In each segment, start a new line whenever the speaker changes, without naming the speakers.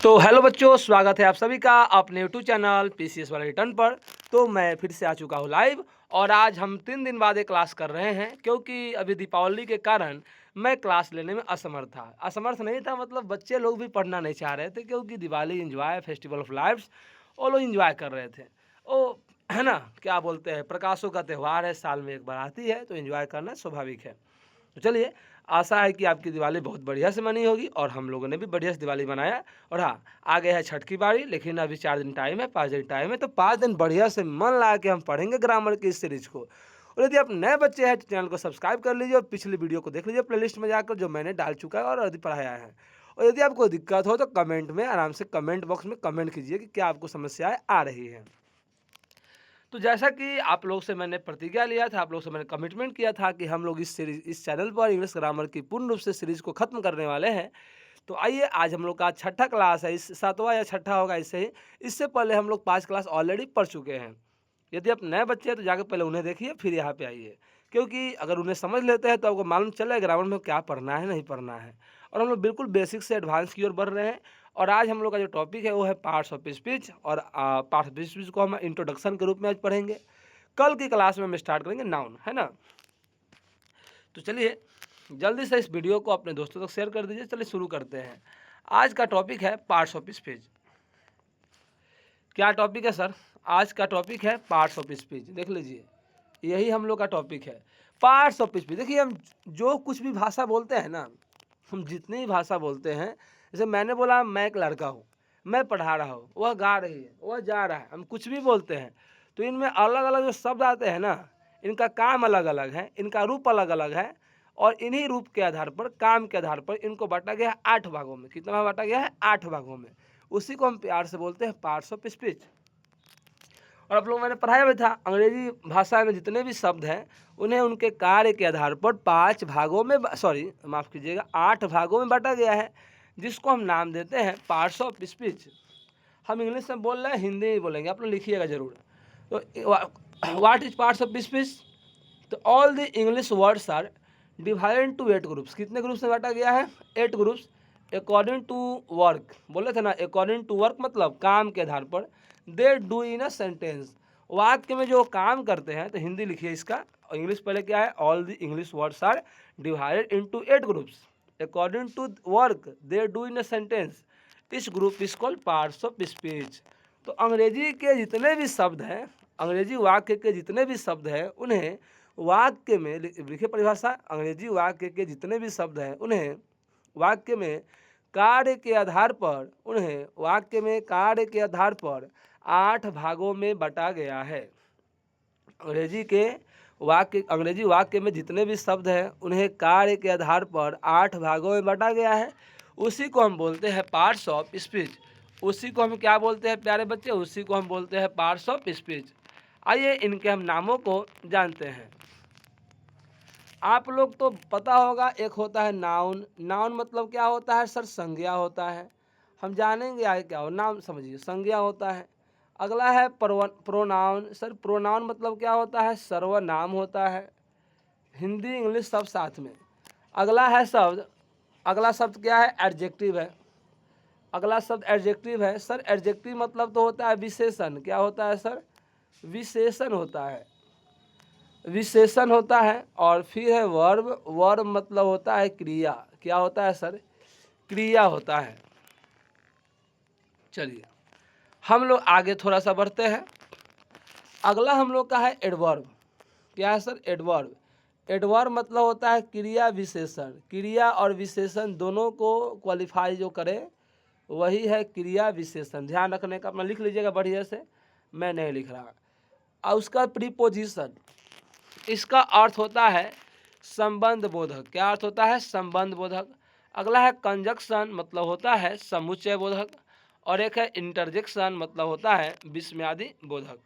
तो हेलो बच्चों, स्वागत है आप सभी का अपने यूट्यूब चैनल पीसीएस वाला रिटर्न पर। तो मैं फिर से आ चुका हूँ लाइव और आज हम 3 दिन बाद एक क्लास कर रहे हैं क्योंकि अभी दीपावली के कारण मैं क्लास लेने में असमर्थ नहीं था। मतलब बच्चे लोग भी पढ़ना नहीं चाह रहे थे क्योंकि Diwali enjoy festival of lights वो लोग इंजॉय कर रहे थे। ओ है ना, क्या बोलते हैं, प्रकाशों का त्यौहार है, साल में एक बार आती है तो इंजॉय करना स्वाभाविक है। तो चलिए, आशा है कि आपकी दिवाली बहुत बढ़िया से मनी होगी और हम लोगों ने भी बढ़िया से दिवाली मनाया। और हाँ, आगे है छठ की बारी, लेकिन अभी 4 दिन टाइम है, 5 दिन टाइम है, तो 5 दिन बढ़िया से मन लगा के हम पढ़ेंगे ग्रामर की इस सीरीज को। और यदि आप नए बच्चे हैं तो चैनल को सब्सक्राइब कर लीजिए और पिछली वीडियो को देख लीजिए प्लेलिस्ट में जाकर, जो मैंने डाल चुका है और यदि पढ़ाया है। और यदि आपको दिक्कत हो तो कमेंट में आराम से कमेंट बॉक्स में कमेंट कीजिए कि क्या आपको समस्याएं आ रही हैं। तो जैसा कि आप लोग से मैंने प्रतिज्ञा लिया था, आप लोग से मैंने कमिटमेंट किया था कि हम लोग इस चैनल पर इंग्लिश ग्रामर की पूर्ण रूप से सीरीज को ख़त्म करने वाले हैं। तो आइए, आज हम लोग का छठा क्लास है, इस 7वां या छठा होगा इससे ही। इससे पहले हम लोग 5 क्लास ऑलरेडी पढ़ चुके हैं। यदि आप नए बच्चे हैं तो जाकर पहले उन्हें देखिए, फिर यहाँ पे आइए, क्योंकि अगर उन्हें समझ लेते हैं तो आपको मालूम चलेगा ग्रामर में क्या पढ़ना है, नहीं पढ़ना है। और हम लोग बिल्कुल बेसिक से एडवांस की ओर बढ़ रहे हैं। और आज हम लोग का जो टॉपिक है वो है पार्ट्स ऑफ स्पीच, और पार्ट्स ऑफ स्पीच को हम इंट्रोडक्शन के रूप में आज पढ़ेंगे। कल की क्लास में हम स्टार्ट करेंगे नाउन, है ना। तो चलिए, जल्दी से इस वीडियो को अपने दोस्तों तक शेयर कर दीजिए। चलिए शुरू करते हैं। आज का टॉपिक है पार्ट्स ऑफ स्पीच। क्या टॉपिक है सर? आज का टॉपिक है पार्ट्स ऑफ स्पीच। देख लीजिए, यही हम लोग का टॉपिक है, पार्ट्स ऑफ स्पीच। देखिए, हम जो कुछ भी भाषा बोलते हैं ना, हम जितनी भी भाषा बोलते हैं, जैसे मैंने बोला मैं एक लड़का हूँ, मैं पढ़ा रहा हूँ, वह गा रही है, वह जा रहा है, हम कुछ भी बोलते हैं तो इनमें अलग अलग जो शब्द आते हैं ना, इनका काम अलग अलग है, इनका रूप अलग अलग है। और इन्हीं रूप के आधार पर, काम के आधार पर इनको बांटा गया है 8 भागों में। कितना बांटा गया है? 8 भागों में। उसी को हम प्यार से बोलते हैं पार्ट्स ऑफ स्पीच। और आप लोग मैंने पढ़ाया भी था, अंग्रेजी भाषा में जितने भी शब्द हैं उन्हें उनके कार्य के आधार पर 5 भागों में, सॉरी माफ़ कीजिएगा, 8 भागों में बांटा गया है, जिसको हम नाम देते हैं पार्ट्स ऑफ स्पीच। हम इंग्लिश में बोल रहे हैं, हिंदी में बोलेंगे, आप लोग लिखिएगा जरूर। तो what is parts of speech? तो all the English words are divided into 8 groups. कितने ग्रुप्स में बांटा गया है? 8 ग्रुप्स। अकॉर्डिंग टू वर्क, बोले थे ना, अकॉर्डिंग टू वर्क मतलब काम के आधार पर। दे डू इन अ सेंटेंस, वाक्य में जो काम करते हैं। तो हिंदी लिखिए इसका, इंग्लिश पहले क्या है? All the English words are divided into 8 groups according to work they do in a sentence. इस group is called parts of speech. तो अंग्रेजी के जितने भी शब्द हैं, अंग्रेजी वाक्य के जितने भी शब्द हैं, उन्हें वाक्य में लिखिए परिभाषा। अंग्रेजी वाक्य के जितने भी शब्द हैं उन्हें वाक्य में कार्य के आधार पर, उन्हें वाक्य में कार्य के आधार पर 8 भागों में बांटा गया है। अंग्रेजी वाक्य में जितने भी शब्द हैं उन्हें कार्य के आधार पर 8 भागों में बांटा गया है। उसी को हम बोलते हैं पार्ट्स ऑफ स्पीच। उसी को हम क्या बोलते हैं प्यारे बच्चे? उसी को हम बोलते हैं पार्ट्स ऑफ स्पीच। आइए इनके हम नामों को जानते हैं। आप लोग तो पता होगा, एक होता है नाउन। नाउन मतलब क्या होता है सर? संज्ञा होता है। हम जानेंगे आगे क्या हो। नाम समझिए, संज्ञा होता है। अगला है प्रोनाउन। सर प्रोनाउन मतलब क्या होता है? सर्वनाम होता है। हिंदी इंग्लिश सब साथ में। अगला शब्द क्या है? एडजेक्टिव है। अगला शब्द एडजेक्टिव है। सर एडजेक्टिव मतलब तो होता है विशेषण। क्या होता है सर? विशेषण होता है, विशेषण होता है। और फिर है वर्ब। वर्ब मतलब होता है क्रिया। क्या होता है सर? क्रिया होता है। चलिए हम लोग आगे थोड़ा सा बढ़ते हैं। अगला हम लोग का है एडवर्ब। क्या है सर? एडवर्ब। एडवर्ब मतलब होता है क्रिया विशेषण। क्रिया और विशेषण दोनों को क्वालिफाई जो करे वही है क्रिया विशेषण। ध्यान रखने का, अपना लिख लीजिएगा बढ़िया से, मैं नहीं लिख रहा। और उसका प्रीपोजिशन, इसका अर्थ होता है संबंध बोधक। क्या अर्थ होता है? संबंध बोधक। अगला है कंजक्शन, मतलब होता है समुच्चय बोधक। और एक है इंटरजेक्शन, मतलब होता है विस्मयादि बोधक।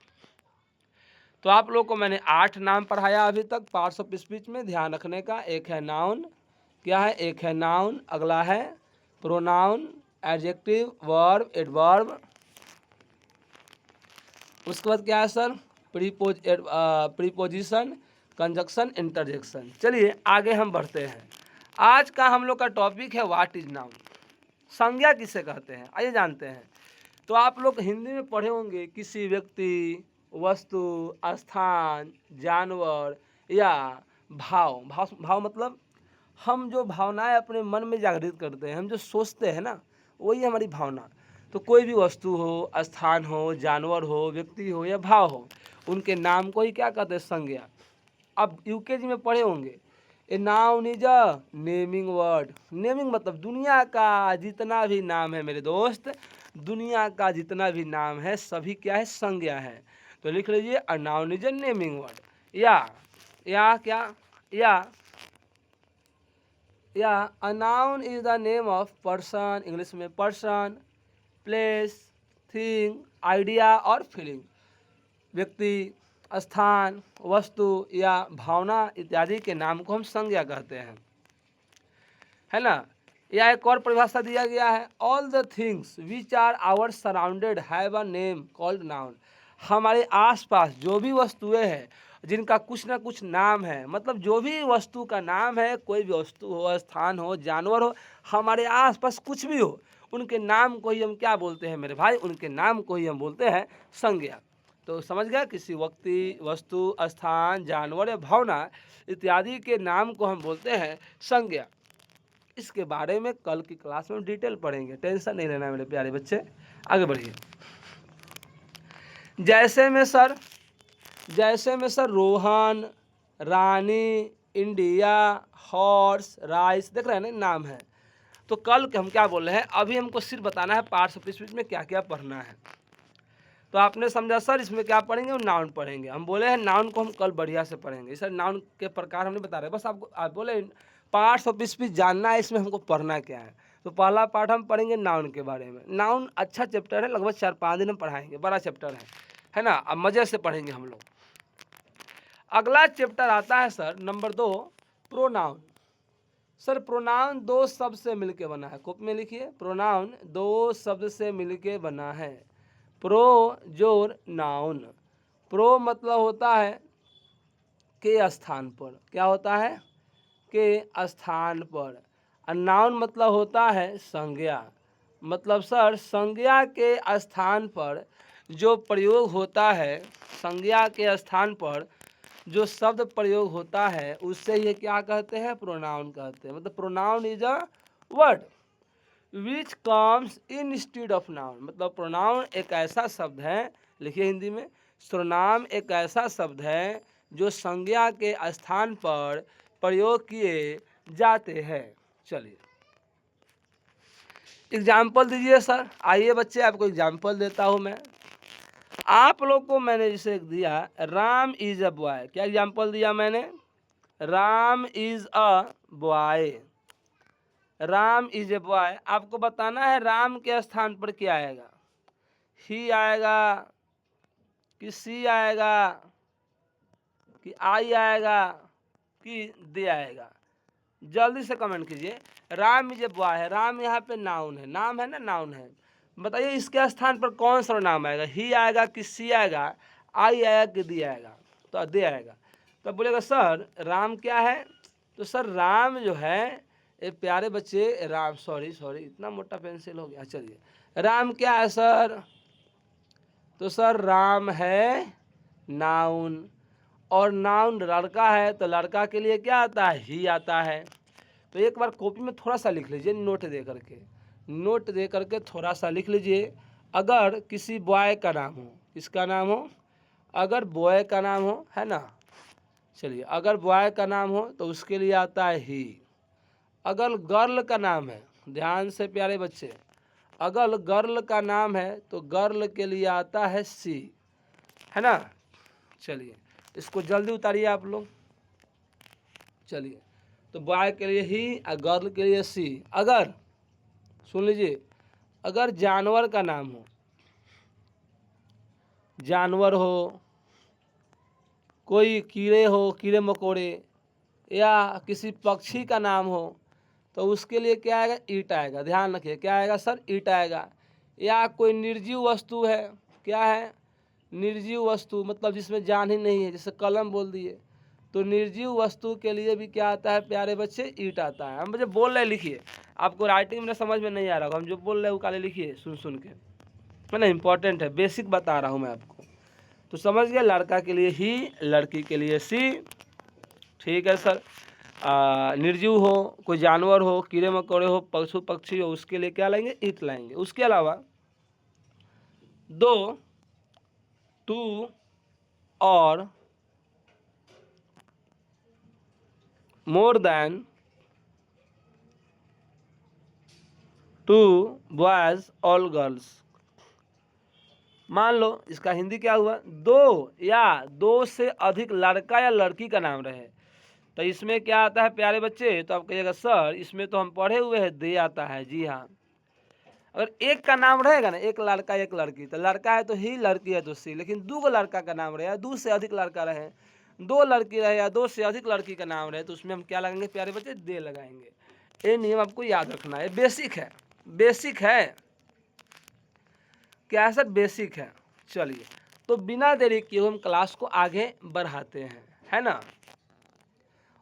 तो आप लोग को मैंने 8 नाम पढ़ाया अभी तक पार्ट्स ऑफ स्पीच में। ध्यान रखने का, एक है नाउन। क्या है? एक है नाउन। अगला है प्रोनाउन, एडजेक्टिव, वर्ब, एडवर्ब। उसके बाद क्या है सर? Preposition, conjunction, interjection. चलिए आगे हम बढ़ते हैं। आज का हम लोग का टॉपिक है व्हाट इज नाउन। संज्ञा किसे कहते हैं, आइए जानते हैं। तो आप लोग हिंदी में पढ़े होंगे किसी व्यक्ति, वस्तु, स्थान, जानवर या भाव। भाव मतलब हम जो भावनाएं अपने मन में जागृत करते हैं, हम जो सोचते हैं ना, वही हमारी भावना। तो कोई भी वस्तु हो, स्थान हो, जानवर हो, व्यक्ति हो या भाव हो, उनके नाम को ही क्या कहते हैं, संज्ञा। अब यूकेजी में पढ़े होंगे, a noun is a naming word. Naming मतलब दुनिया का जितना भी नाम है मेरे दोस्त, दुनिया का जितना भी नाम है सभी क्या है, संज्ञा है। तो लिख लीजिए a noun is a naming word. या क्या, या a noun is the name of person, English में पर्सन, प्लेस, थिंग, आइडिया और फीलिंग। व्यक्ति, स्थान, वस्तु या भावना इत्यादि के नाम को हम संज्ञा कहते हैं, है ना। या एक और परिभाषा दिया गया है, all the things which are our surrounded have a name called noun. हमारे आसपास जो भी वस्तुएं हैं जिनका कुछ ना कुछ नाम है, मतलब जो भी वस्तु का नाम है, कोई भी वस्तु हो, स्थान हो, जानवर हो, हमारे आसपास कुछ भी हो, उनके नाम को ही हम क्या बोलते हैं मेरे भाई, उनके नाम को ही हम बोलते हैं संज्ञा। तो समझ गया, किसी व्यक्ति, वस्तु, स्थान, जानवर या भावना इत्यादि के नाम को हम बोलते हैं संज्ञा। इसके बारे में कल की क्लास में डिटेल पढ़ेंगे, टेंशन नहीं लेना मेरे प्यारे बच्चे। आगे बढ़िए। जैसे में सर रोहन, रानी, इंडिया, हॉर्स, राइस, देख रहे हैं ना, नाम है। तो कल हम क्या बोल रहे हैं, अभी हमको सिर्फ बताना है पार्ट्स ऑफ स्पीच में क्या क्या पढ़ना है। तो आपने समझा सर इसमें क्या पढ़ेंगे, नाउन पढ़ेंगे। हम बोले हैं नाउन को हम कल बढ़िया से पढ़ेंगे। सर नाउन के प्रकार हमने बता रहे, बस आपको आप बोले पार्ट्स ऑफ स्पीच जानना है, इसमें हमको पढ़ना क्या है। तो पहला पार्ट हम पढ़ेंगे नाउन के बारे में। नाउन अच्छा चैप्टर है, लगभग 4-5 दिन हम पढ़ाएंगे, बड़ा चैप्टर है ना। अब मज़े से पढ़ेंगे हम लोग। अगला चैप्टर आता है sir number 2, pronoun. Sir pronoun 2 शब्द से मिलके बना है, कॉपी में लिखिए, प्रोनाउन 2 शब्द से मिलके बना है। प्रो जोर नाउन। प्रो मतलब होता है के स्थान पर, क्या होता है, के स्थान पर। और नाउन मतलब होता है संज्ञा। मतलब सर संज्ञा के स्थान पर जो प्रयोग होता है, संज्ञा के स्थान पर जो शब्द प्रयोग होता है उससे ये क्या कहते हैं, प्रोनाउन कहते हैं। मतलब pronoun is a word which comes instead of noun. मतलब प्रोनाउन एक ऐसा शब्द है, लिखिए हिंदी में, सर्वनाम एक ऐसा शब्द है जो संज्ञा के स्थान पर प्रयोग किए जाते हैं। चलिए एग्जाम्पल दीजिए सर। आइए बच्चे आपको एग्जाम्पल देता हूँ मैं। आप लोग को मैंने जैसे दिया राम इज अ बॉय, क्या एग्जाम्पल दिया मैंने, Ram is a boy. Ram is a boy. आपको बताना है राम के स्थान पर क्या आएगा, ही आएगा कि सी आएगा कि आई आएगा कि दे आएगा। जल्दी से कमेंट कीजिए। राम इज ए बॉय है, राम यहाँ पे नाउन है, नाम है ना, नाउन है। बताइए इसके स्थान पर कौन सा नाम आएगा, ही आएगा कि सी आएगा, आई आएगा कि दी आएगा, तो दे आएगा। तो बोलेगा सर राम क्या है, तो सर राम जो है, ये प्यारे बच्चे, राम सॉरी इतना मोटा पेंसिल हो गया। चलिए राम क्या है सर, तो सर राम है नाउन। और नाउन लड़का है तो लड़का के लिए क्या आता है, ही आता है। तो एक बार कॉपी में थोड़ा सा लिख लीजिए, नोट दे करके थोड़ा सा लिख लीजिए। अगर किसी बॉय का नाम हो, किसका नाम हो, अगर बॉय का नाम हो, है ना। चलिए अगर बॉय का नाम हो तो उसके लिए आता है ही। अगर गर्ल का नाम है, ध्यान से प्यारे बच्चे, अगर गर्ल का नाम है तो गर्ल के लिए आता है सी, है ना। चलिए इसको जल्दी उतारिए आप लोग। चलिए तो बॉय के लिए ही और गर्ल के लिए सी। अगर सुन लीजिए, अगर जानवर का नाम हो, जानवर हो, कोई कीड़े हो, कीड़े मकोड़े, या किसी पक्षी का नाम हो तो उसके लिए क्या आएगा, ईट आएगा। ध्यान रखिए क्या आएगा सर, ईट आएगा। या कोई निर्जीव वस्तु है, क्या है, निर्जीव वस्तु, मतलब जिसमें जान ही नहीं है, जैसे कलम बोल दिए, तो निर्जीव वस्तु के लिए भी क्या आता है प्यारे बच्चे, ईट आता है। हम मुझे बोल रहे लिखिए, आपको राइटिंग में समझ में नहीं आ रहा होगा, हम जो बोल रहे हैं वो काले लिखिए सुन के, है ना, इंपॉर्टेंट है, बेसिक बता रहा हूँ मैं आपको। तो समझ गया, लड़का के लिए ही, लड़की के लिए सी। ठीक है सर। निर्जीव हो, कोई जानवर हो, कीड़े मकोड़े हो, पशु पक्षी हो, उसके लिए क्या लाएंगे, ईट लाएंगे। उसके अलावा दो, two or more than two boys or girls. मान लो इसका हिंदी क्या हुआ, दो या दो से अधिक लड़का या लड़की का नाम रहे। तो इसमें क्या आता है प्यारे बच्चे, तो आप कहिएगा सर इसमें तो हम पढ़े हुए हैं दे आता है। जी हाँ, अगर एक का नाम रहेगा ना, एक लड़का एक लड़की, तो लड़का है तो ही, लड़की है तो सी। लेकिन दो लड़का का नाम रहे या दो से अधिक लड़का रहे, दो लड़की रहे या दो से अधिक लड़की का नाम रहे, तो उसमें हम क्या लगाएंगे प्यारे बच्चे, दे लगाएंगे। ये नियम आपको याद रखना है, बेसिक है, बेसिक है। क्या है सर, बेसिक है। चलिए, तो बिना देरी किए हम क्लास को आगे बढ़ाते हैं, है ना।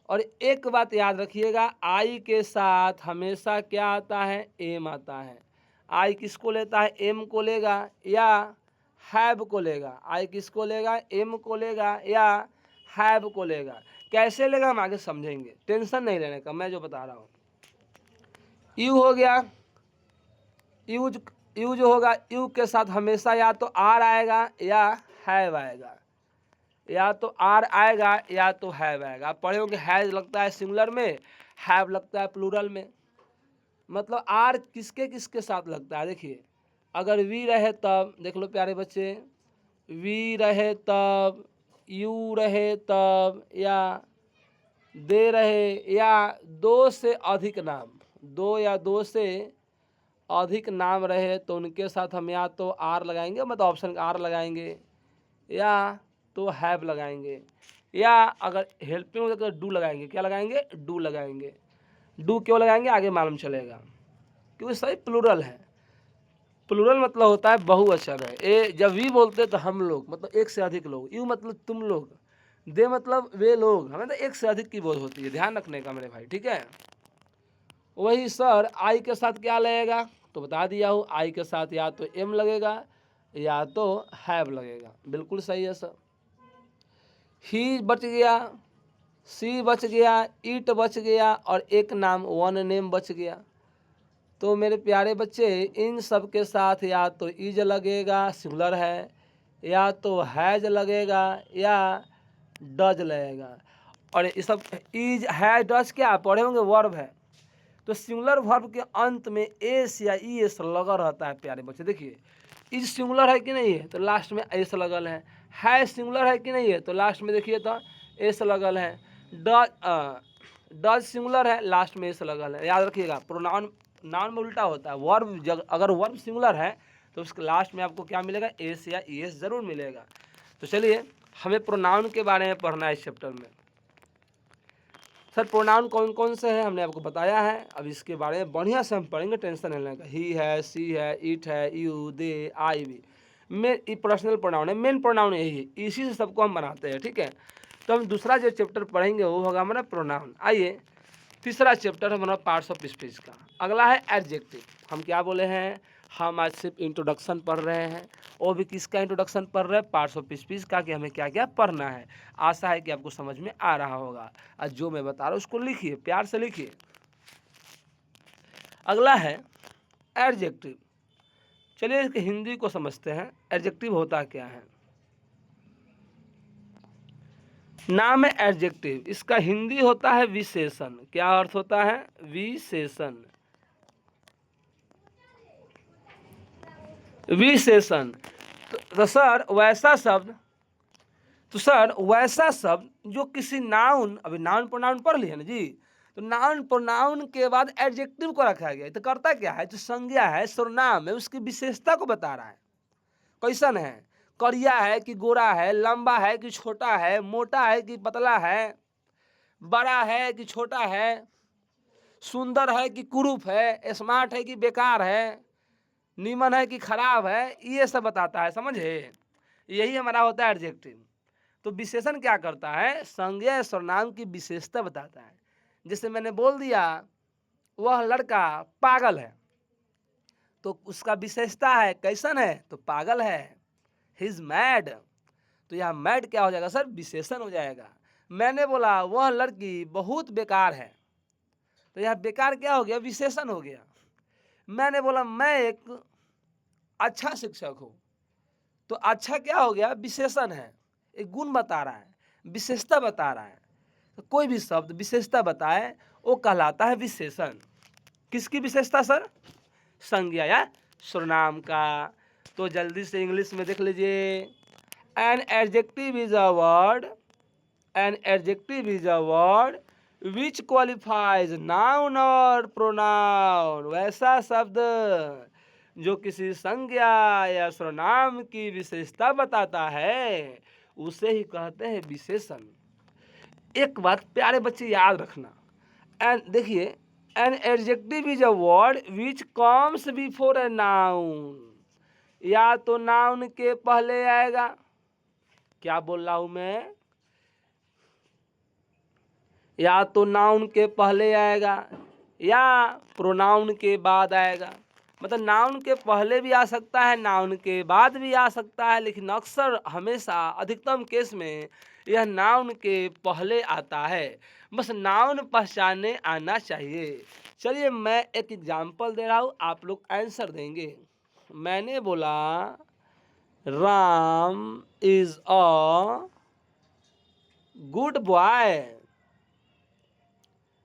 और एक बात याद रखिएगा, आई के साथ हमेशा क्या आता है, एम आता है। आई किसको लेता है, एम को लेगा या हैव को लेगा। आई किसको लेगा, एम को लेगा या हैव को लेगा। कैसे लेगा हम आगे समझेंगे, टेंशन नहीं लेने का, मैं जो बता रहा हूँ। यू हो गया, यूज, यूज होगा, यू के साथ हमेशा या तो आर आएगा या हैव आएगा, या तो आर आएगा या तो हैव आएगा। आप पढ़े होंगे हैज लगता है सिंगुलर में, हैव लगता है प्लूरल में। मतलब आर किसके किसके साथ लगता है, देखिए अगर वी रहे तब, देख लो प्यारे बच्चे, वी रहे तब, यू रहे तब, या दे रहे, या दो से अधिक नाम, दो या दो से अधिक नाम रहे तो उनके साथ हम या तो आर लगाएंगे, मतलब ऑप्शन आर लगाएंगे, या तो हैव लगाएंगे, या अगर हेल्पिंग हो तो डू लगाएंगे। क्या लगाएंगे, डू लगाएंगे। डू क्यों लगाएंगे आगे मालूम चलेगा, क्योंकि सही प्लूरल है। प्लूरल मतलब होता है बहुवचन है। ए जब वी बोलते तो हम लोग मतलब एक से अधिक लोग, यू मतलब तुम लोग, दे मतलब वे लोग, हमें तो एक से अधिक की बोध होती है, ध्यान रखने का मेरे भाई, ठीक है। वही सर आई के साथ क्या लगेगा, तो बता दिया हूँ, आई के साथ या तो एम लगेगा या तो हैव लगेगा, बिल्कुल सही है सर। ही बच गया, सी बच गया, ईट बच गया, और एक नाम वन नेम बच गया। तो मेरे प्यारे बच्चे इन सब के साथ या तो इज लगेगा सिंगुलर है, या तो हैज लगेगा या डज लगेगा। और ये सब इज है डज क्या पढ़े होंगे, वर्ब है। तो सिंगुलर वर्ब के अंत में एस या ई एस लगा रहता है प्यारे बच्चे। देखिए इज सिंगुलर है कि नहीं है, तो लास्ट में एस लगल है सिंगुलर है कि नहीं है, तो लास्ट में देखिए तो एस लगल है। डज सिंगुलर है, लास्ट में एस लगल है। याद रखिएगा, प्रोनाउन नाउन में उल्टा होता है, वर्ब अगर वर्ब सिंगुलर है तो उसके लास्ट में आपको क्या मिलेगा, एस या ई एस जरूर मिलेगा। तो चलिए हमें प्रोनाउन के बारे में पढ़ना है इस चैप्टर में। सर प्रोनाउन कौन कौन से हैं हमने आपको बताया है, अब इसके बारे में बढ़िया से हम पढ़ेंगे, टेंशन नहीं लेने का। ही है, सी है, इट है, यू, दे, आई भी मेन पर्सनल प्रोनाउन है, मेन प्रोनाउन यही है, इसी से सबको हम बनाते हैं, ठीक है। तो हम दूसरा जो चैप्टर पढ़ेंगे वो होगा हमारा प्रोनाउन। आइए तीसरा चैप्टर है हमारा पार्ट्स ऑफ स्पीच का। अगला है एडजेक्टिव। हम क्या बोले हैं, हम आज सिर्फ इंट्रोडक्शन पढ़ रहे हैं, वो भी किसका इंट्रोडक्शन पढ़ रहे हैं, पार्ट्स ऑफ स्पीच का, कि हमें क्या क्या पढ़ना है। आशा है कि आपको समझ में आ रहा होगा, और जो मैं बता रहा हूँ उसको लिखिए, प्यार से लिखिए। अगला है एडजेक्टिव। चलिए इसके हिंदी को समझते हैं, एडजेक्टिव होता क्या है। नाम है एडजेक्टिव, इसका हिंदी होता है विशेषण। क्या अर्थ होता है, विशेषण। विशेषण तो सर वैसा शब्द, तो सर वैसा शब्द जो किसी नाउन, अभी नाउन प्रोनाउन पढ़ लिया ना जी, तो नाउन प्रोनाउन के बाद एडजेक्टिव को रखा गया। तो करता क्या है, जो संज्ञा है, सर्वनाम है, उसकी विशेषता को बता रहा है। कैसन है, करिया है कि गोरा है, लंबा है कि छोटा है, मोटा है कि पतला है, बड़ा है कि छोटा है, सुंदर है कि कुरूप है, स्मार्ट है कि बेकार है, नीमन है कि खराब है, ये सब बताता है, समझे। यही हमारा होता है एडजेक्टिव। तो विशेषण क्या करता है, संज्ञा सर्वनाम की विशेषता बताता है। जैसे मैंने बोल दिया वह लड़का पागल है, तो उसका विशेषता है कैसन है, तो पागल है, ही इज मैड। तो यहाँ मैड क्या हो जाएगा सर, विशेषण हो जाएगा। मैंने बोला वह लड़की बहुत बेकार है, तो यहाँ बेकार क्या हो गया, विशेषण हो गया। मैंने बोला मैं एक अच्छा शिक्षक हूँ, तो अच्छा क्या हो गया, विशेषण है, एक गुण बता रहा है, विशेषता बता रहा है। तो कोई भी शब्द विशेषता बताए वो कहलाता है विशेषण। किसकी विशेषता सर, संज्ञा या सर्वनाम का। तो जल्दी से इंग्लिश में देख लीजिए, an adjective is a word, an adjective is a word which qualifies noun और प्रोनाउन। वैसा शब्द जो किसी संज्ञा या सर्वनाम की विशेषता बताता है उसे ही कहते हैं विशेषण। एक बात प्यारे बच्चे याद रखना, एंड देखिए, an adjective is a word which comes before a noun. या तो नाउन के पहले आएगा, क्या बोल रहा हूं मैं, या तो नाउन के पहले आएगा या प्रोनाउन के बाद आएगा। मतलब नाउन के पहले भी आ सकता है, नाउन के बाद भी आ सकता है, लेकिन अक्सर हमेशा अधिकतम केस में यह नाउन के पहले आता है। बस नाउन पहचानने आना चाहिए। चलिए मैं एक एग्जांपल दे रहा हूँ, आप लोग आंसर देंगे। मैंने बोला Ram is a good boy,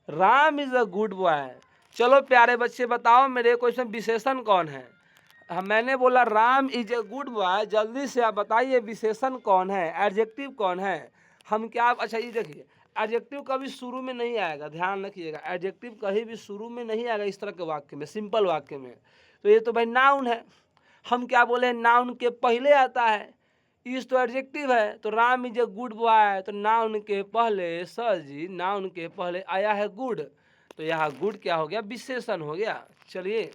Ram is a good boy. चलो प्यारे बच्चे बताओ मेरे क्वेश्चन विशेषण कौन है। मैंने बोला Ram is a good boy, जल्दी से आप बताइए विशेषण कौन है, एडजेक्टिव कौन है। हम क्या, अच्छा ये देखिए, एडजेक्टिव कभी शुरू में नहीं आएगा, ध्यान रखिएगा, एडजेक्टिव कहीं भी शुरू में नहीं आएगा इस तरह के वाक्य में, सिंपल वाक्य में। तो ये तो भाई नाउन है, हम क्या बोले, नाउन के पहले आता है। इस तो एडजेक्टिव है, तो Ram is a good boy, तो नाउन के पहले, सर जी नाउन के पहले आया है गुड, तो यहाँ गुड क्या हो गया, विशेषण हो गया। चलिए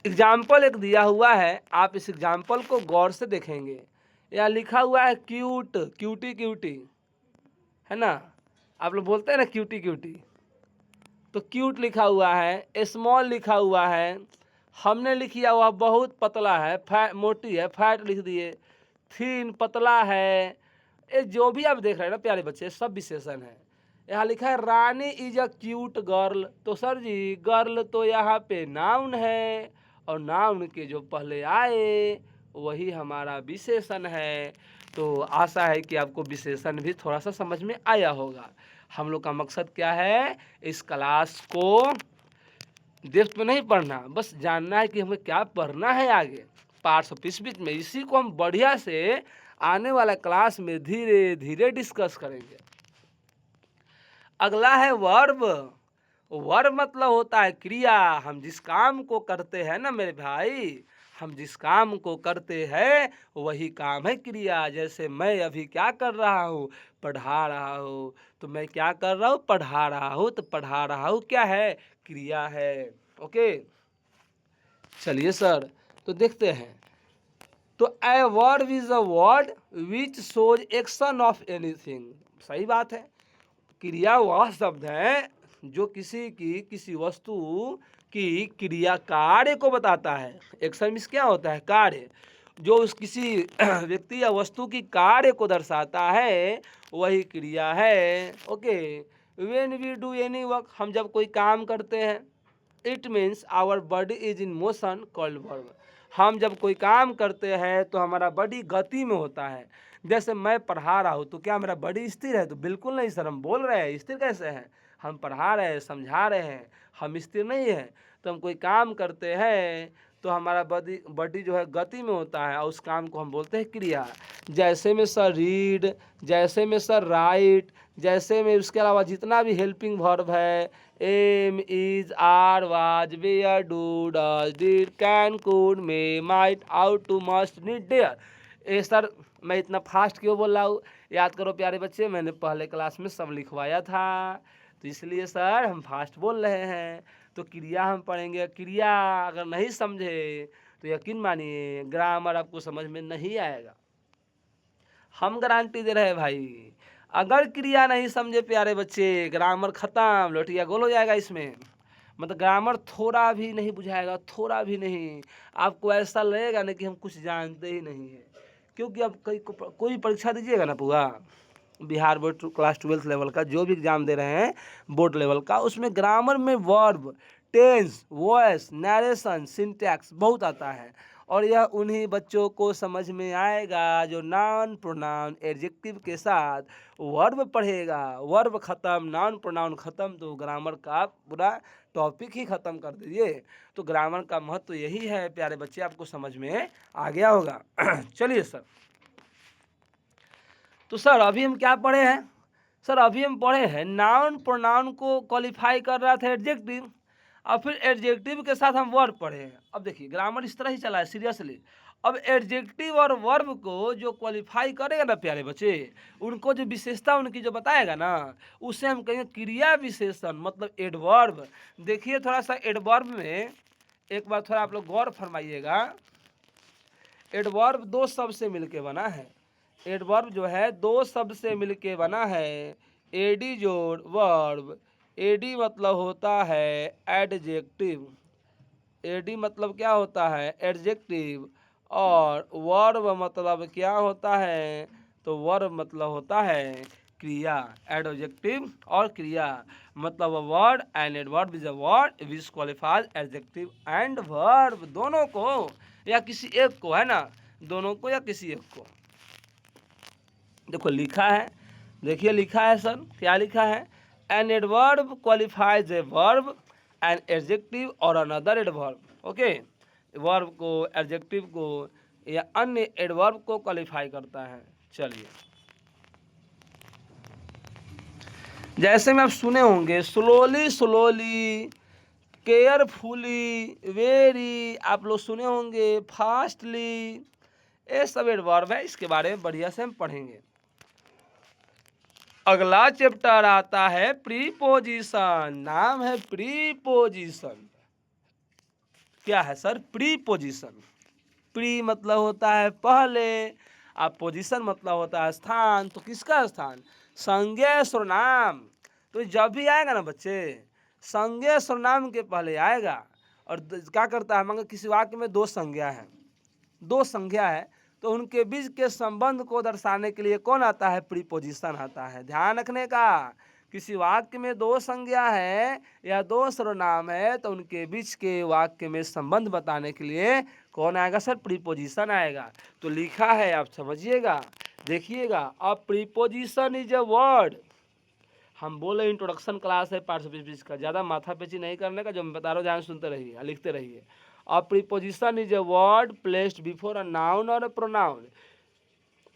एग्जाम्पल एक दिया हुआ है, आप इस एग्जाम्पल को गौर से देखेंगे। यहाँ लिखा हुआ है क्यूट, क्यूटी क्यूटी, है ना, आप लोग बोलते हैं ना क्यूटी क्यूटी, तो क्यूट लिखा हुआ है, स्मॉल लिखा हुआ है, हमने लिखा हुआ बहुत पतला है, फैट मोटी है, फैट लिख दिए, थीन पतला है। ये जो भी आप देख रहे हैं ना प्यारे बच्चे, सब विशेषण है। यहाँ लिखा है रानी इज अ क्यूट गर्ल, तो सर जी गर्ल तो यहाँ पे नाउन है, और नाउन के जो पहले आए वही हमारा विशेषण है। तो आशा है कि आपको विशेषण भी थोड़ा सा समझ में आया होगा। हम लोग का मकसद क्या है, इस क्लास को डेप्थ में नहीं पढ़ना, बस जानना है कि हमें क्या पढ़ना है आगे पार्ट्स ऑफ स्पीच में। इसी को हम बढ़िया से आने वाला क्लास में धीरे धीरे डिस्कस करेंगे। अगला है वर्ब। वर्ब मतलब होता है क्रिया। हम जिस काम को करते हैं ना मेरे भाई, हम जिस काम को करते हैं वही काम है क्रिया। जैसे मैं अभी क्या कर रहा हूँ, पढ़ा रहा हूँ, तो मैं क्या कर रहा हूँ, पढ़ा रहा हूँ, तो पढ़ा रहा हूँ क्या है, क्रिया है। ओके चलिए सर, तो देखते हैं। तो a verb is a word which shows action of anything. सही बात है, क्रिया वह शब्द है जो किसी वस्तु की क्रिया कार्य को बताता है। एक्शन मीन्स क्या होता है, कार्य, जो उस किसी व्यक्ति या वस्तु की कार्य को दर्शाता है वही क्रिया है। Okay, when we do any work, हम जब कोई काम करते हैं, it means our body is in motion called verb. हम जब कोई काम करते हैं तो हमारा बॉडी गति में होता है। जैसे मैं पढ़ा रहा हूँ तो क्या मेरा बॉडी स्थिर है, तो बिल्कुल नहीं सर, हम बोल रहे हैं, स्थिर कैसे हैं, हम पढ़ा रहे हैं, समझा रहे हैं, हम स्थिर नहीं है। तो हम कोई काम करते हैं तो हमारा बॉडी जो है गति में होता है, और उस काम को हम बोलते हैं क्रिया। जैसे में सर रीड, जैसे में सर राइट, जैसे में उसके अलावा जितना भी हेल्पिंग वर्ब है, am, is, are, was, were, do, does, did, can, could, may, might, ought, to, must, need, dare. ये सर मैं इतना फास्ट क्यों बोल रहा हूँ, याद करो प्यारे बच्चे, मैंने पहले क्लास में सब लिखवाया था, तो इसलिए सर हम फास्ट बोल रहे हैं। तो क्रिया हम पढ़ेंगे, क्रिया अगर नहीं समझे तो यकीन मानिए ग्रामर आपको समझ में नहीं आएगा। हम गारंटी दे रहे हैं भाई, अगर क्रिया नहीं समझे प्यारे बच्चे, ग्रामर खत्म, लोटिया गोल हो जाएगा इसमें। मतलब ग्रामर थोड़ा भी नहीं बुझाएगा, थोड़ा भी नहीं। आपको ऐसा लगेगा ना कि हम कुछ जानते ही नहीं है, क्योंकि अब कोई परीक्षा दीजिएगा ना पूरा बिहार बोर्ड क्लास 12 लेवल का जो भी एग्जाम दे रहे हैं बोर्ड लेवल का, उसमें ग्रामर में verb, tense, voice, narration, syntax बहुत आता है। और यह उन्हीं बच्चों को समझ में आएगा जो नाउन प्रोनाउन एडजेक्टिव के साथ वर्ब पढ़ेगा। वर्ब खत्म, नाउन प्रोनाउन खत्म, तो ग्रामर का पूरा टॉपिक ही खत्म कर दीजिए। तो ग्रामर का महत्व यही है प्यारे बच्चे, आपको समझ में आ गया होगा। चलिए सर, तो सर अभी हम क्या पढ़े हैं? सर अभी हम पढ़े हैं नाउन प्रोनाउन को क्वालिफाई कर रहा था एडजेक्टिव, और फिर एडजेक्टिव के साथ हम वर्ब पढ़े हैं। अब देखिए ग्रामर इस तरह ही चला है सीरियसली। अब एडजेक्टिव और वर्ब को जो क्वालिफाई करेगा ना प्यारे बच्चे, उनको जो विशेषता उनकी जो बताएगा ना, उसे हम कहेंगे क्रिया विशेषण, मतलब एडवर्ब। देखिए थोड़ा सा एडवर्ब में एक बार थोड़ा आप लोग गौर फरमाइएगा। एडवर्ब दो शब्द से मिलके बना है। एडवर्ब जो है दो शब्द से मिलके बना है। एडी जोड़ वर्ब। एडी मतलब होता है एडजेक्टिव। एडी मतलब क्या होता है? एडजेक्टिव। और वर्ब मतलब क्या होता है? तो वर्ब मतलब होता है क्रिया। एडजेक्टिव और क्रिया मतलब word and adverb is a word which qualifies adjective and verb, दोनों को या किसी एक को, है ना, दोनों को या किसी एक को। देखो लिखा है, देखिए लिखा है सर, क्या लिखा है? An adverb qualifies a verb an adjective और अनदर एडवर्ब। ओके, वर्ब को, एडजेक्टिव को या अन्य एडवर्ब को क्वालिफाई करता है। चलिए, जैसे में आप सुने होंगे स्लोली स्लोली, केयरफुली, वेरी, आप लोग सुने होंगे फास्टली, ये सब एडवर्ब है। इसके बारे में बढ़िया से हम पढ़ेंगे। अगला चैप्टर आता है प्रीपोजिशन, नाम है प्रीपोजिशन। क्या है सर? प्रीपोजिशन। प्री मतलब होता है पहले, अब पोजीशन मतलब होता है स्थान। तो किसका स्थान? संज्ञा सर्वनाम। तो जब भी आएगा ना बच्चे, संज्ञा सर्वनाम के पहले आएगा। और क्या करता है? मान किसी वाक्य में दो संज्ञा है, दो संज्ञा है, तो उनके बीच के संबंध को दर्शाने के लिए कौन आता है? प्रीपोजिशन आता है। ध्यान रखने का, किसी वाक्य में दो संज्ञा है या दो सर्वनाम है, तो उनके बीच के वाक्य में संबंध बताने के लिए कौन आएगा सर? प्रीपोजिशन आएगा। तो लिखा है, आप समझिएगा, देखिएगा। अ प्रीपोजिशन इज अ वर्ड। हम बोले इंट्रोडक्शन क्लास है पार्ट ऑफ का, ज़्यादा माथा पेची नहीं करने का, जो मैं बता रहा हूँ ध्यान सुनते रहिए, लिखते रहिए। A preposition is a word placed before a noun or a pronoun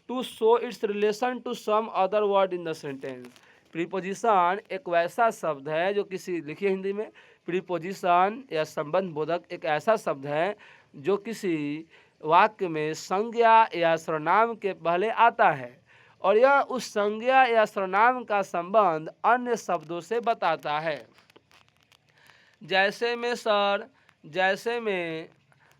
to show its relation to some other word in the sentence. Preposition एक वैसा शब्द है जो किसी, लिखिए हिंदी में, प्रीपोजिशन या संबंध बोधक एक ऐसा शब्द है जो किसी वाक्य में संज्ञा या सर्वनाम के पहले आता है, और यह उस संज्ञा या सर्वनाम का संबंध अन्य शब्दों से बताता है। जैसे में सर, जैसे में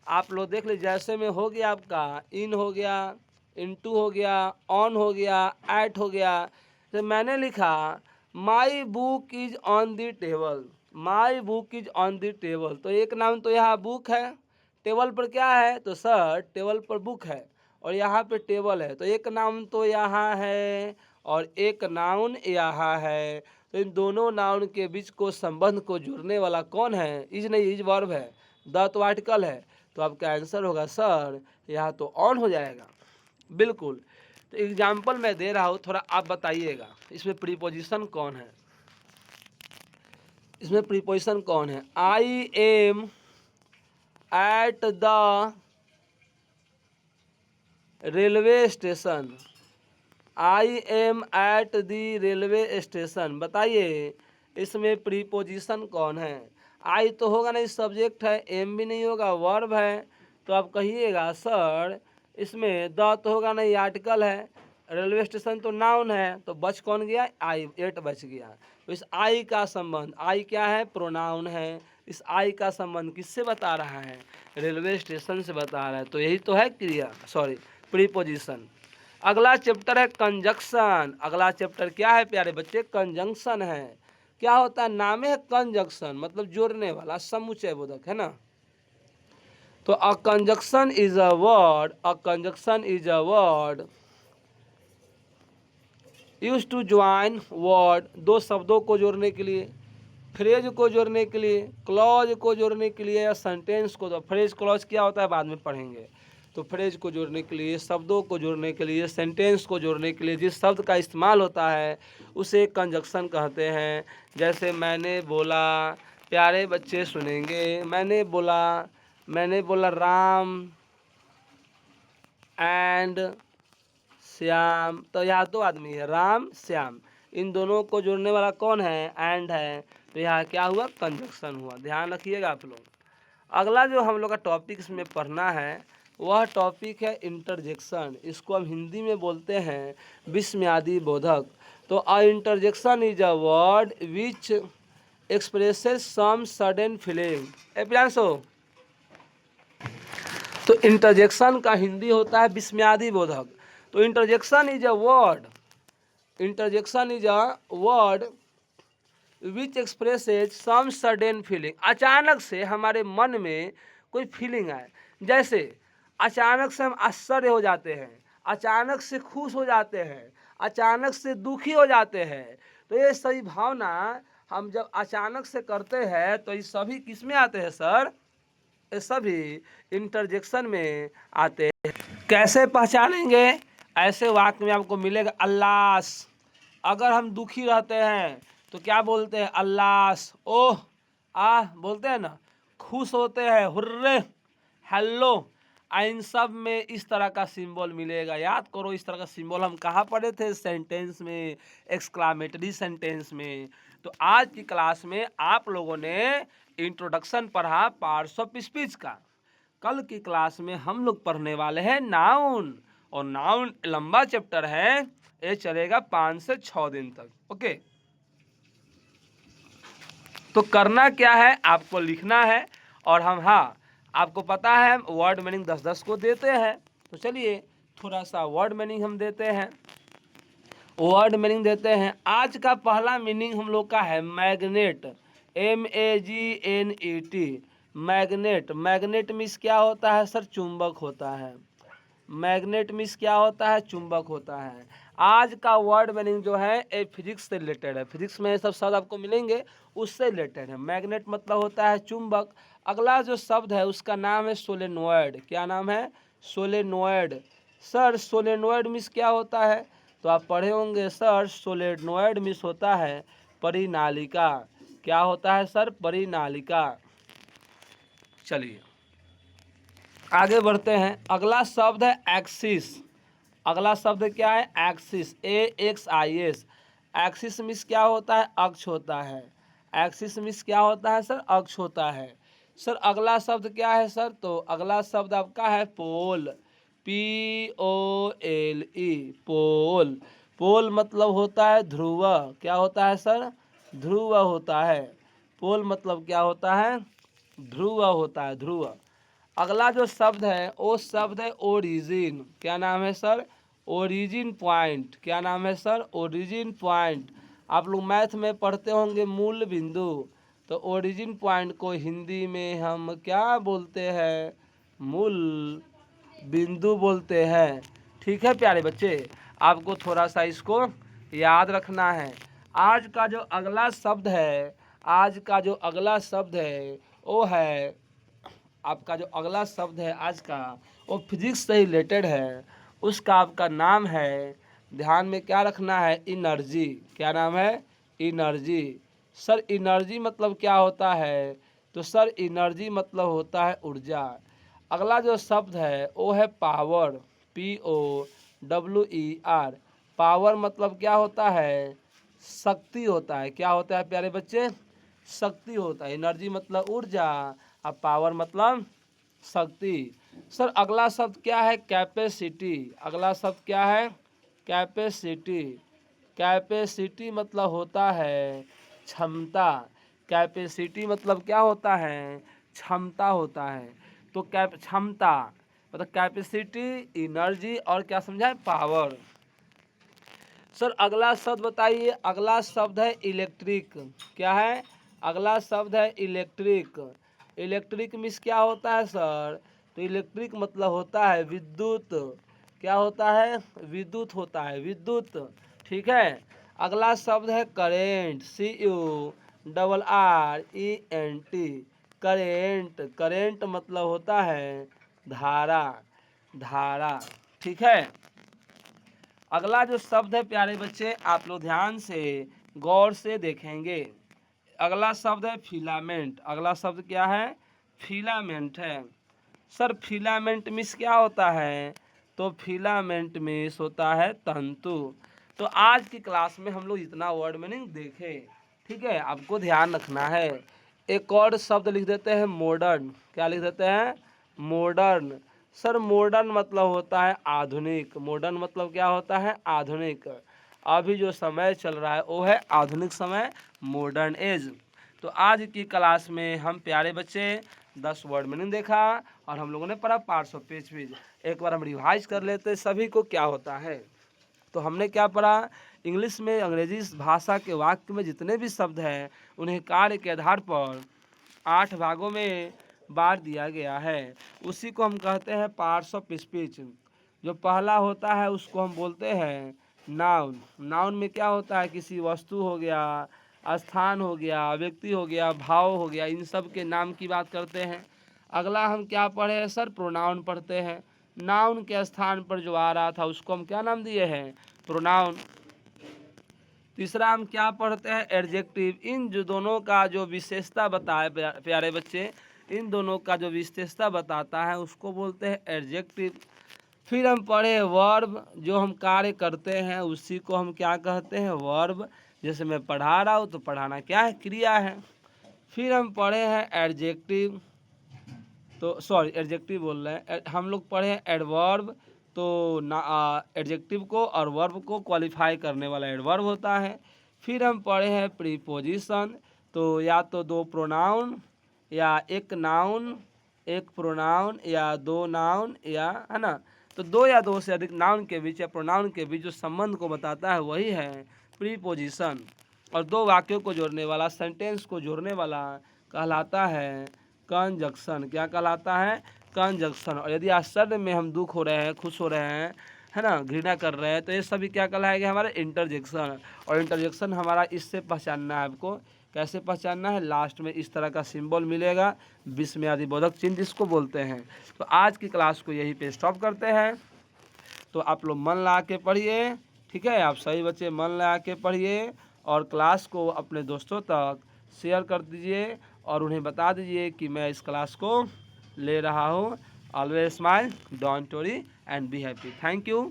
आप लोग देख लीजिए, जैसे में हो गया आपका इन हो गया, इनटू हो गया, ऑन हो गया, एट हो गया। तो मैंने लिखा my book is on the table, my book is on the table. तो एक नाम तो यहाँ बुक है, टेबल पर क्या है? तो सर टेबल पर बुक है और यहाँ पे टेबल है। तो एक नाउन तो यहाँ है और एक नाउन यहाँ है। तो इन दोनों नाउन के बीच को संबंध को जोड़ने वाला कौन है? इज नहीं, इज वर्ब है, द तो आर्टिकल है। तो आपका आंसर होगा सर यहाँ तो ऑन हो जाएगा, बिल्कुल। तो एग्जाम्पल मैं दे रहा हूँ, थोड़ा आप बताइएगा इसमें प्रीपोजिशन कौन है, इसमें प्रीपोजिशन कौन है? I am at the railway station, I am at the railway station. बताइए इसमें प्रीपोजिशन कौन है? आई तो होगा नहीं, सब्जेक्ट है, एम भी नहीं होगा, वर्ब है। तो आप कहिएगा सर इसमें द तो होगा नहीं, आर्टिकल है, रेलवे स्टेशन तो नाउन है, तो बच कौन गया? आई, एट बच गया। तो इस आई का संबंध, आई क्या है? प्रोनाउन है। इस आई का संबंध किससे बता रहा है? रेलवे स्टेशन से बता रहा है। तो यही तो है क्रिया, सॉरी प्रीपोजिशन। अगला चैप्टर है कंजक्शन। अगला चैप्टर क्या है प्यारे बच्चे? कंजंक्शन है। क्या होता है? नाम है कंजक्शन, मतलब जोड़ने वाला, समुच्चय बोधक, है ना। तो a conjunction is a word, a conjunction is a word use to join word, दो शब्दों को जोड़ने के लिए, फ्रेज को जोड़ने के लिए, क्लॉज को जोड़ने के लिए, या सेंटेंस को। तो फ्रेज क्लॉज क्या होता है बाद में पढ़ेंगे। तो फ्रेज को जोड़ने के लिए, शब्दों को जोड़ने के लिए, सेंटेंस को जोड़ने के लिए जिस शब्द का इस्तेमाल होता है उसे कंजक्शन कहते हैं। जैसे मैंने बोला, प्यारे बच्चे सुनेंगे, मैंने बोला राम एंड श्याम। तो यहाँ दो आदमी है, राम श्याम, इन दोनों को जोड़ने वाला कौन है? एंड है। तो यहाँ क्या हुआ? कंजक्शन हुआ। ध्यान रखिएगा आप लोग। अगला जो हम लोग का टॉपिक इसमें पढ़ना है वह टॉपिक है इंटरजेक्शन। इसको हम हिंदी में बोलते हैं विस्मयादि बोधक। तो a interjection is a word which expresses some sudden feeling. ए प्रियांशु, तो इंटरजेक्शन का हिंदी होता है विस्मयादि बोधक। तो interjection is a word, interjection is a word which expresses some sudden feeling. अचानक से हमारे मन में कोई फीलिंग आए, जैसे अचानक से हम आश्चर्य हो जाते हैं, अचानक से खुश हो जाते हैं, अचानक से दुखी हो जाते हैं। तो ये सभी भावना हम जब अचानक से करते हैं तो ये सभी किस में आते हैं सर? ये सभी इंटरजेक्शन में आते हैं। कैसे पहचानेंगे? ऐसे वाक्य में आपको मिलेगा अल्लाह। अगर हम दुखी रहते हैं तो क्या बोलते हैं? अल्लाह। ओह बोलते हैं ना। खुश होते हैं हुर्रे, हेलो। इन सब में इस तरह का सिंबल मिलेगा। याद करो, इस तरह का सिंबल हम कहाँ पढ़े थे? सेंटेंस में, एक्सक्लामेटरी सेंटेंस में। तो आज की क्लास में आप लोगों ने इंट्रोडक्शन पढ़ा पार्ट्स ऑफ स्पीच का। कल की क्लास में हम लोग पढ़ने वाले हैं नाउन, और नाउन लंबा चैप्टर है, ये चलेगा 5 से 6 दिन तक। ओके, तो करना क्या है? आपको लिखना है, और हम आपको पता है वर्ड मीनिंग 10-10 को देते हैं। तो चलिए थोड़ा सा वर्ड मीनिंग हम देते हैं। वर्ड मीनिंग देते हैं। आज का पहला मीनिंग हम लोग का है magnet, MAGNET। Magnet, magnet means क्या होता है सर? चुंबक होता है। मैग्नेट मीन्स क्या होता है? चुंबक होता है। आज का वर्ड मीनिंग जो है ये फिजिक्स से रिलेटेड है। फिजिक्स में सब शब्द आपको मिलेंगे, उससे रिलेटेड है। मैग्नेट मतलब होता है चुंबक। अगला जो शब्द है उसका नाम है सोलेनॉइड। क्या नाम है? सोलेनॉइड। सर सोलेनॉइड मीन्स क्या होता है? तो आप पढ़े होंगे सर, सोलेनॉइड मीन्स होता है परिनालिका। क्या होता है सर? परिनालिका। चलिए आगे बढ़ते हैं। अगला शब्द है एक्सिस। अगला शब्द क्या है? Axis, AXIS। एक्सिस मीन्स क्या होता है? अक्ष होता है। एक्सिस मीन्स क्या होता है सर? अक्ष होता है। सर अगला शब्द क्या है सर? तो अगला शब्द आपका है पोल, POLE, पोल। पोल मतलब होता है ध्रुव। क्या होता है सर? ध्रुव होता है। पोल मतलब क्या होता है? ध्रुव होता है, ध्रुव। अगला जो शब्द है वो शब्द है ओरिजिन। क्या नाम है सर? Origin point. क्या नाम है सर? Origin point. आप लोग मैथ में पढ़ते होंगे मूल बिंदु। तो ओरिजिन पॉइंट को हिंदी में हम क्या बोलते हैं? मूल बिंदु बोलते हैं। ठीक है प्यारे बच्चे, आपको थोड़ा सा इसको याद रखना है। आज का जो अगला शब्द है, आज का जो अगला शब्द है वो है, आपका जो अगला शब्द है आज का, वो फिजिक्स से रिलेटेड है। उसका आपका नाम है, ध्यान में क्या रखना है? इनर्जी। क्या नाम है? इनर्जी। सर इनर्जी मतलब क्या होता है? तो सर इनर्जी मतलब होता है ऊर्जा। अगला जो शब्द है वो है पावर, POWER। पावर मतलब क्या होता है? शक्ति होता है। क्या होता है प्यारे बच्चे? शक्ति होता है। एनर्जी मतलब ऊर्जा, अब पावर मतलब शक्ति। सर अगला शब्द क्या है? कैपेसिटी। अगला शब्द क्या है? कैपेसिटी। कैपेसिटी मतलब होता है क्षमता। कैपेसिटी मतलब क्या होता है? क्षमता होता है। तो क्षमता, मतलब कैपेसिटी, एनर्जी और क्या समझा है, पावर। सर अगला शब्द बताइए। अगला शब्द है इलेक्ट्रिक। क्या है? अगला शब्द है इलेक्ट्रिक। इलेक्ट्रिक मीन्स क्या होता है सर? तो इलेक्ट्रिक मतलब होता है विद्युत। क्या होता है? विद्युत होता है, विद्युत। ठीक है। अगला शब्द है करेंट। CURRENT। करेंट, करेंट मतलब होता है धारा, धारा। ठीक है। अगला जो शब्द है प्यारे बच्चे, आप लोग ध्यान से गौर से देखेंगे। अगला शब्द है फिलामेंट। अगला शब्द क्या है? फिलामेंट है। सर फिलामेंट मीन्स क्या होता है? तो फिलामेंट मीन्स होता है तंतु। तो आज की क्लास में हम लोग इतना वर्ड मीनिंग देखे। ठीक है, आपको ध्यान रखना है। एक और शब्द लिख देते हैं मॉडर्न। क्या लिख देते हैं? मॉडर्न। सर मॉडर्न मतलब होता है आधुनिक। मॉडर्न मतलब क्या होता है? आधुनिक। अभी जो समय चल रहा है वो है आधुनिक समय, मॉडर्न एज। तो आज की क्लास में हम प्यारे बच्चे 10 वर्ड मीनिंग देखा और हम लोगों ने पढ़ा पार्ट्स ऑफ स्पीच। एक बार हम रिवाइज कर लेते सभी को क्या होता है। तो हमने क्या पढ़ा? इंग्लिश में, अंग्रेजी भाषा के वाक्य में जितने भी शब्द हैं उन्हें कार्य के आधार पर 8 भागों में बांट दिया गया है। उसी को हम कहते हैं पार्ट्स ऑफ स्पीच। जो पहला होता है उसको हम बोलते हैं नाउन। नाउन में क्या होता है? किसी वस्तु हो गया, स्थान हो गया, व्यक्ति हो गया, भाव हो गया, इन सब के नाम की बात करते हैं। अगला हम क्या पढ़े हैं सर? प्रोनाउन पढ़ते हैं। नाउन के स्थान पर जो आ रहा था उसको हम क्या नाम दिए हैं? प्रोनाउन। तीसरा हम क्या पढ़ते हैं? एडजेक्टिव। इन जो दोनों का जो विशेषता बताए प्यारे बच्चे, इन दोनों का जो विशेषता बताता है उसको बोलते हैं एडजेक्टिव। फिर हम पढ़े वर्ब। जो हम कार्य करते हैं उसी को हम क्या कहते हैं? वर्ब। जैसे मैं पढ़ा रहा हूँ तो पढ़ाना क्या है? क्रिया है। फिर हम पढ़े हैं एडजेक्टिव। तो सॉरी, एडजेक्टिव बोल रहे हैं हम लोग पढ़े हैं एडवर्ब। तो एडजेक्टिव को और वर्ब को क्वालिफाई करने वाला एडवर्ब होता है। फिर हम पढ़े हैं प्रीपोजिशन। तो या तो दो प्रोनाउन या एक नाउन, एक प्रोनाउन या दो नाउन, या है ना, तो दो या दो से अधिक नाउन के बीच या प्रोनाउन के बीच जो संबंध को बताता है वही है प्रीपोजिशन। और दो वाक्यों को जोड़ने वाला, सेंटेंस को जोड़ने वाला कहलाता है कंजक्शन। क्या कहलाता है? कंजक्शन। और यदि आश्चर्य में हम दुख हो रहे हैं, खुश हो रहे हैं, है ना, घृणा कर रहे हैं, तो ये सभी क्या कहलाएगा? हमारा इंटरजेक्शन। और इंटरजेक्शन हमारा इससे पहचानना है। आपको कैसे पहचानना है? लास्ट में इस तरह का सिंबल मिलेगा, विस्मयादिबोधक चिन्ह जिसको बोलते हैं। तो आज की क्लास को यहीं पे स्टॉप करते हैं। तो आप लोग मन लगा के पढ़िए। ठीक है, आप सभी बच्चे मन लगा के पढ़िए और क्लास को अपने दोस्तों तक शेयर कर दीजिए और उन्हें बता दीजिए कि मैं इस क्लास को ले रहा हूँ। Always smile, don't worry and be happy. Thank you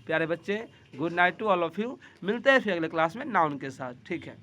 प्यारे बच्चे। Good night to all of you. मिलते हैं फिर अगले क्लास में नाउन के साथ। ठीक है।